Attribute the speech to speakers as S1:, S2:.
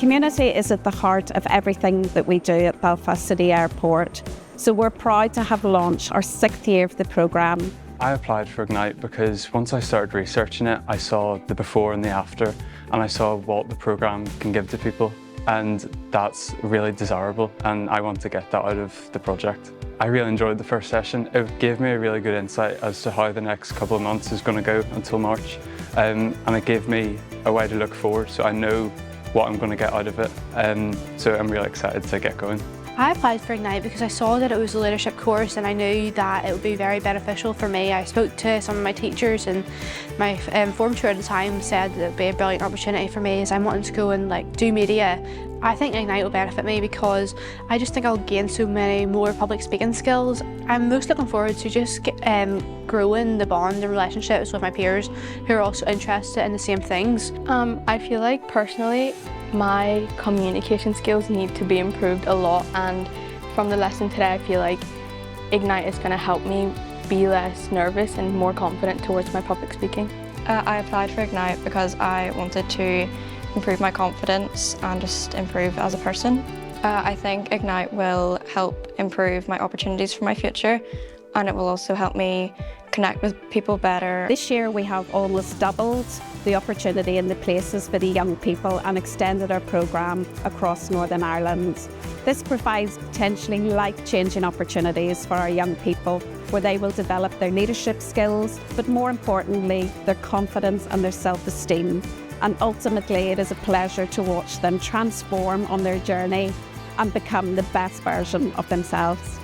S1: Community is at the heart of everything that we do at Belfast City Airport, so we're proud to have launched our 6th year of the programme.
S2: I applied for Ignite because once I started researching it, I saw the before and the after, and I saw what the programme can give to people, and that's really desirable, and I want to get that out of the project. I really enjoyed the first session. It gave me a really good insight as to how the next couple of months is going to go until March, and it gave me a way to look forward, so I know what I'm going to get out of it, so I'm really excited to get going.
S3: I applied for Ignite because I saw that it was a leadership course and I knew that it would be very beneficial for me. I spoke to some of my teachers, and my form tutor at the time said that it would be a brilliant opportunity for me as I'm wanting to go and do media. I think Ignite will benefit me because I just think I'll gain so many more public speaking skills. I'm most looking forward to just growing the bond and relationships with my peers who are also interested in the same things.
S4: I feel like personally my communication skills need to be improved a lot, and from the lesson today I feel like Ignite is going to help me be less nervous and more confident towards my public speaking.
S5: I applied for Ignite because I wanted to improve my confidence and just improve as a person. I think Ignite will help improve my opportunities for my future, and it will also help me connect with people better.
S1: This year we have almost doubled the opportunity and the places for the young people and extended our programme across Northern Ireland. This provides potentially life-changing opportunities for our young people where they will develop their leadership skills, but more importantly, their confidence and their self-esteem. And ultimately, it is a pleasure to watch them transform on their journey and become the best version of themselves.